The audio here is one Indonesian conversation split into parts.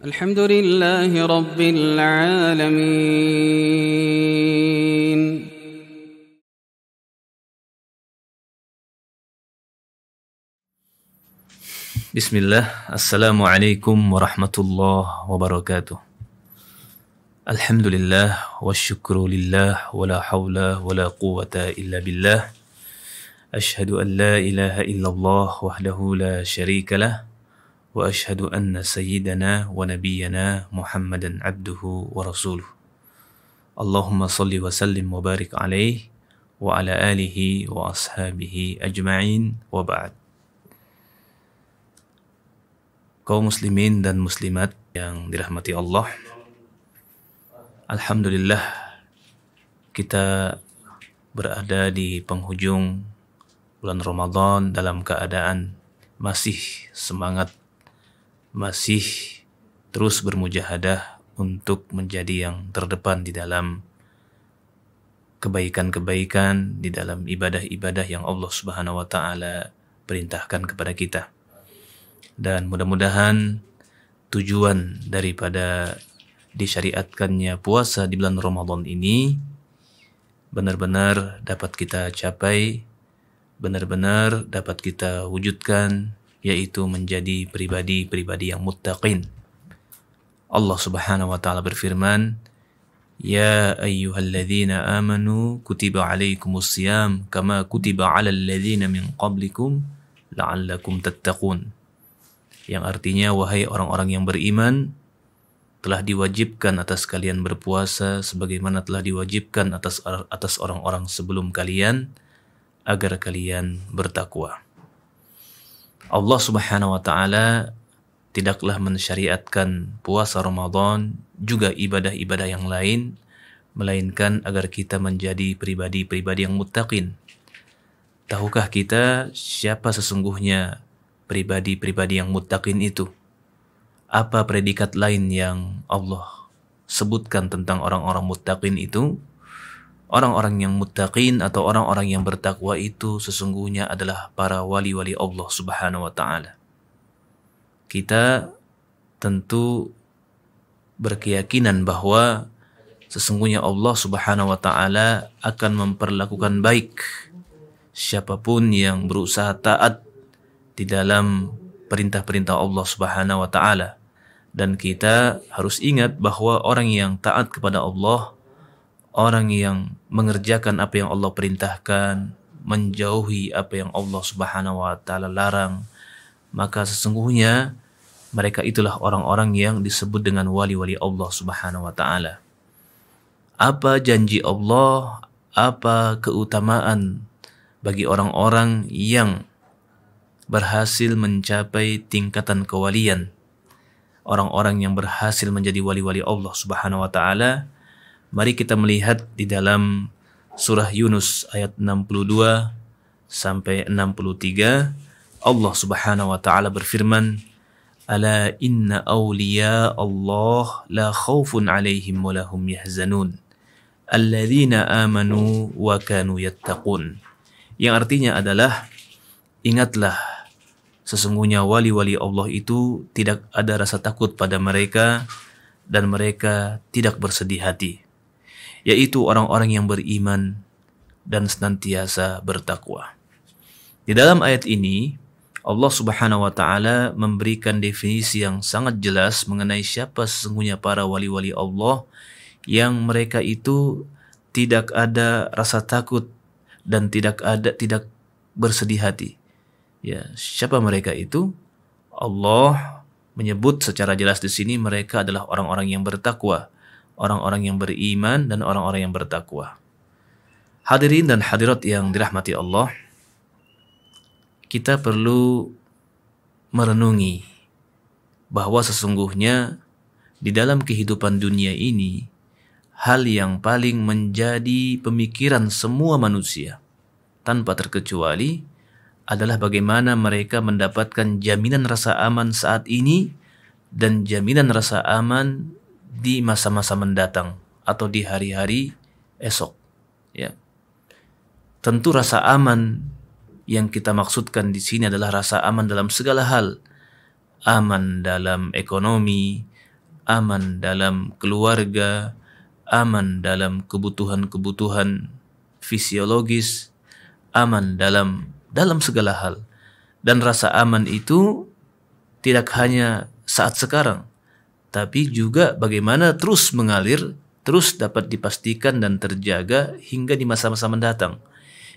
الحمد لله رب العالمين. Bismillah, Assalamualaikum warahmatullahi wabarakatuh. Alhamdulillah, wasyukru lillah, wala hawla wala quwata illa billah. Ashhadu an la ilaha illallah wahdahu la syarika lah. Wa ashhadu anna sayyidana wa nabiyyana Muhammadan abduhu wa rasuluh. Allahumma salli wa sallim wa barik alaihi wa ala alihi wa ashabihi ajma'in wa ba'd. Kaum muslimin dan muslimat yang dirahmati Allah, alhamdulillah kita berada di penghujung bulan Ramadan dalam keadaan masih semangat, masih terus bermujahadah untuk menjadi yang terdepan di dalam kebaikan-kebaikan, di dalam ibadah-ibadah yang Allah Subhanahu wa taala perintahkan kepada kita. Dan mudah-mudahan tujuan daripada disyariatkannya puasa di bulan Ramadan ini benar-benar dapat kita capai, benar-benar dapat kita wujudkan, yaitu menjadi pribadi-pribadi yang muttaqin. Allah Subhanahu wa taala berfirman, "Ya ayyuhalladzina amanu kutiba alaikumusiyam kama kutiba 'alal ladzina min qablikum la'allakum tattaqun." Yang artinya, wahai orang-orang yang beriman, telah diwajibkan atas kalian berpuasa sebagaimana telah diwajibkan atas orang-orang sebelum kalian agar kalian bertakwa. Allah Subhanahu wa taala tidaklah mensyariatkan puasa Ramadan juga ibadah-ibadah yang lain melainkan agar kita menjadi pribadi-pribadi yang muttaqin. Tahukah kita siapa sesungguhnya pribadi-pribadi yang muttaqin itu? Apa predikat lain yang Allah sebutkan tentang orang-orang muttaqin itu? Orang-orang yang muttaqin atau orang-orang yang bertakwa itu sesungguhnya adalah para wali-wali Allah Subhanahu wa taala. Kita tentu berkeyakinan bahwa sesungguhnya Allah Subhanahu wa taala akan memperlakukan baik siapapun yang berusaha taat di dalam perintah-perintah Allah Subhanahu wa taala. Dan kita harus ingat bahwa orang yang taat kepada Allah, orang yang mengerjakan apa yang Allah perintahkan, menjauhi apa yang Allah Subhanahu wa taala larang, maka sesungguhnya mereka itulah orang-orang yang disebut dengan wali-wali Allah Subhanahu wa taala. Apa janji Allah, apa keutamaan bagi orang-orang yang berhasil mencapai tingkatan kewalian, orang-orang yang berhasil menjadi wali-wali Allah Subhanahu wa taala. Mari kita melihat di dalam surah Yunus ayat 62 sampai 63. Allah Subhanahu wa taala berfirman, "Ala inna awliya Allah la khaufun 'alaihim wa lahum yahzanun alladzina amanu wa kanu yattaqun." Yang artinya adalah, ingatlah sesungguhnya wali-wali Allah itu tidak ada rasa takut pada mereka dan mereka tidak bersedih hati, yaitu orang-orang yang beriman dan senantiasa bertakwa. Di dalam ayat ini Allah Subhanahu wa taala memberikan definisi yang sangat jelas mengenai siapa sesungguhnya para wali-wali Allah yang mereka itu tidak ada rasa takut dan tidak bersedih hati. Ya, siapa mereka itu? Allah menyebut secara jelas di sini mereka adalah orang-orang yang bertakwa, orang-orang yang beriman dan orang-orang yang bertakwa. Hadirin dan hadirat yang dirahmati Allah, kita perlu merenungi bahwa sesungguhnya di dalam kehidupan dunia ini, hal yang paling menjadi pemikiran semua manusia tanpa terkecuali adalah bagaimana mereka mendapatkan jaminan rasa aman saat ini dan jaminan rasa aman di masa-masa mendatang atau di hari-hari esok. Ya. Tentu rasa aman yang kita maksudkan di sini adalah rasa aman dalam segala hal. Aman dalam ekonomi, aman dalam keluarga, aman dalam kebutuhan-kebutuhan fisiologis, aman dalam segala hal. Dan rasa aman itu tidak hanya saat sekarang, tapi juga bagaimana terus mengalir, terus dapat dipastikan dan terjaga hingga di masa-masa mendatang.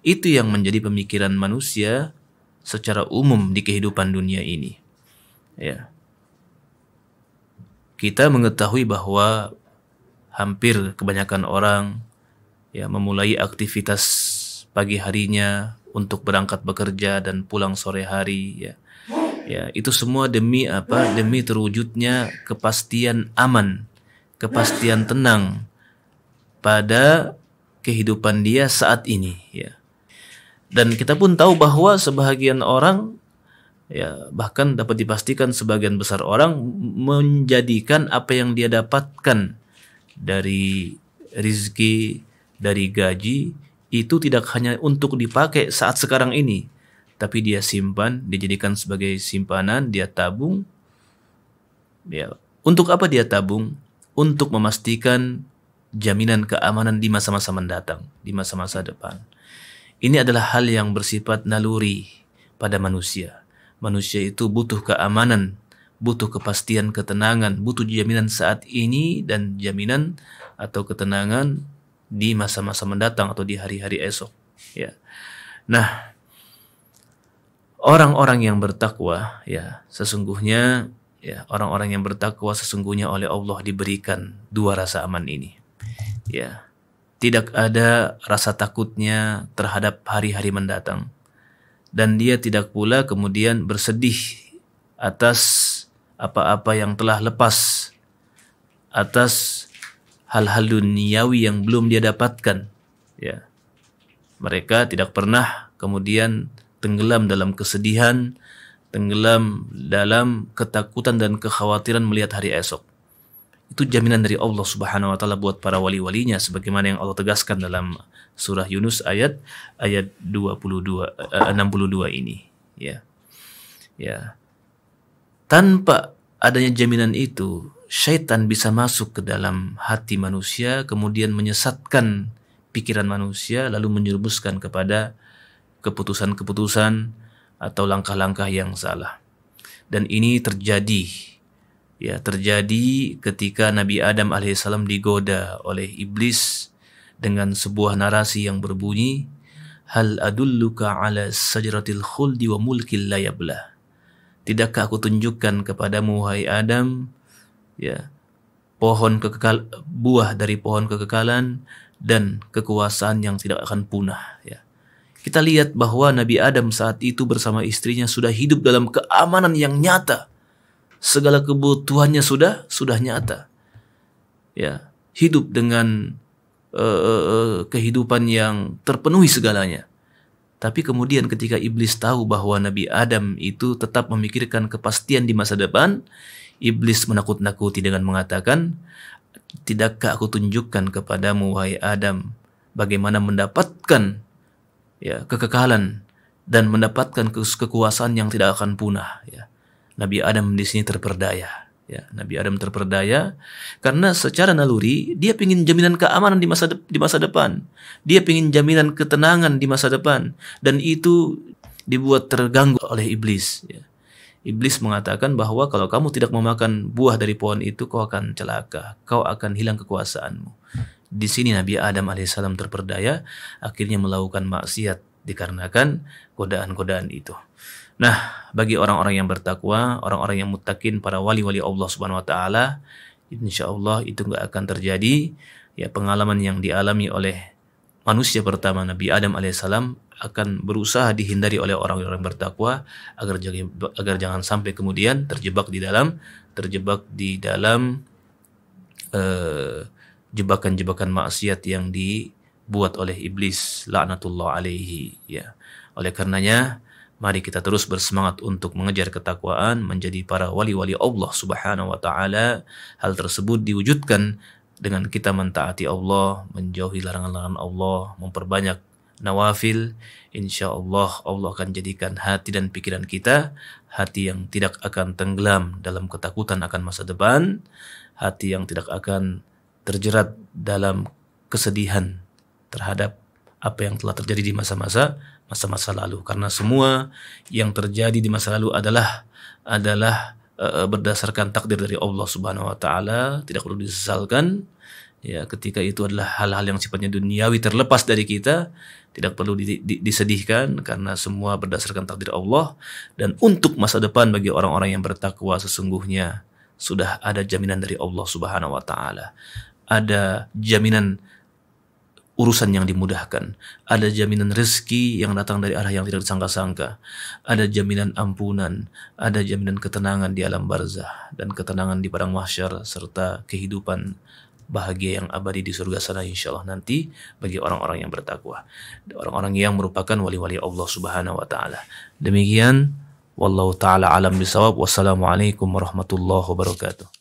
Itu yang menjadi pemikiran manusia secara umum di kehidupan dunia ini. Ya. Kita mengetahui bahwa hampir kebanyakan orang ya memulai aktivitas pagi harinya untuk berangkat bekerja dan pulang sore hari, ya. Ya, itu semua demi apa? Demi terwujudnya kepastian aman, kepastian tenang pada kehidupan dia saat ini, ya. Dan kita pun tahu bahwa sebahagian orang, ya, bahkan dapat dipastikan sebagian besar orang menjadikan apa yang dia dapatkan dari rizki, dari gaji, itu tidak hanya untuk dipakai saat sekarang ini, tapi dia simpan, dijadikan sebagai simpanan, dia tabung. Ya, untuk apa dia tabung? Untuk memastikan jaminan keamanan di masa-masa mendatang, di masa-masa depan. Ini adalah hal yang bersifat naluri pada manusia. Manusia itu butuh keamanan, butuh kepastian, ketenangan, butuh jaminan saat ini dan jaminan atau ketenangan di masa-masa mendatang atau di hari-hari esok. Ya. Nah, orang-orang yang bertakwa, ya, sesungguhnya, ya, orang-orang yang bertakwa sesungguhnya oleh Allah diberikan dua rasa aman ini. Ya. Tidak ada rasa takutnya terhadap hari-hari mendatang. Dan dia tidak pula kemudian bersedih atas apa-apa yang telah lepas, atas hal-hal duniawi yang belum dia dapatkan. Ya. Mereka tidak pernah kemudian tenggelam dalam kesedihan, tenggelam dalam ketakutan dan kekhawatiran melihat hari esok. Itu jaminan dari Allah Subhanahu wa taala buat para wali-walinya, sebagaimana yang Allah tegaskan dalam surah Yunus ayat 62 ini, ya. Ya. Tanpa adanya jaminan itu, syaitan bisa masuk ke dalam hati manusia, kemudian menyesatkan pikiran manusia, lalu menjerumuskan kepada keputusan-keputusan atau langkah-langkah yang salah. Dan ini terjadi, ya, terjadi ketika Nabi Adam alaihissalam digoda oleh iblis dengan sebuah narasi yang berbunyi, hal adulluka ala sajratil khuldi wa mulkil la yablah. Tidakkah aku tunjukkan kepadamu, wahai Adam, ya, buah dari pohon kekekalan dan kekuasaan yang tidak akan punah, ya. Kita lihat bahwa Nabi Adam saat itu bersama istrinya sudah hidup dalam keamanan yang nyata. Segala kebutuhannya sudah nyata. Ya, hidup dengan kehidupan yang terpenuhi segalanya. Tapi kemudian ketika iblis tahu bahwa Nabi Adam itu tetap memikirkan kepastian di masa depan, iblis menakut-nakuti dengan mengatakan, tidakkah aku tunjukkan kepadamu, wahai Adam, bagaimana mendapatkan, ya, kekekalan dan mendapatkan kekuasaan yang tidak akan punah, ya. Nabi Adam di sini terperdaya, ya. Nabi Adam terperdaya karena secara naluri dia ingin jaminan keamanan di masa depan. Dia ingin jaminan ketenangan di masa depan, dan itu dibuat terganggu oleh iblis, ya. Iblis mengatakan bahwa kalau kamu tidak memakan buah dari pohon itu, kau akan celaka, kau akan hilang kekuasaanmu. Di sini Nabi Adam alaihissalam terperdaya, akhirnya melakukan maksiat dikarenakan godaan-godaan itu. Nah, bagi orang-orang yang bertakwa, orang-orang yang muttaqin, para wali-wali Allah Subhanahu wa taala, insyaallah itu enggak akan terjadi, ya. Pengalaman yang dialami oleh manusia pertama Nabi Adam alaihissalam akan berusaha dihindari oleh orang-orang bertakwa agar jangan sampai kemudian terjebak di dalam jebakan-jebakan maksiat yang dibuat oleh iblis laknatullah alaihi, ya. Oleh karenanya, mari kita terus bersemangat untuk mengejar ketakwaan, menjadi para wali-wali Allah Subhanahu wa taala. Hal tersebut diwujudkan dengan kita mentaati Allah, menjauhi larangan-larangan Allah, memperbanyak nawafil. Insyaallah Allah akan jadikan hati dan pikiran kita hati yang tidak akan tenggelam dalam ketakutan akan masa depan, hati yang tidak akan terjerat dalam kesedihan terhadap apa yang telah terjadi di masa-masa lalu, karena semua yang terjadi di masa lalu adalah berdasarkan takdir dari Allah Subhanahu wa taala, tidak perlu disesalkan. Ya, ketika itu adalah hal-hal yang sifatnya duniawi terlepas dari kita, tidak perlu disedihkan karena semua berdasarkan takdir Allah. Dan untuk masa depan bagi orang-orang yang bertakwa, sesungguhnya sudah ada jaminan dari Allah Subhanahu wa taala. Ada jaminan urusan yang dimudahkan, ada jaminan rezeki yang datang dari arah yang tidak disangka-sangka, ada jaminan ampunan, ada jaminan ketenangan di alam barzah dan ketenangan di padang mahsyar, serta kehidupan bahagia yang abadi di surga sana insyaallah nanti bagi orang-orang yang bertakwa, orang-orang yang merupakan wali-wali Allah Subhanahu wa taala. Demikian, wallahu taala alam bisawab. Wassalamualaikum warahmatullahi wabarakatuh.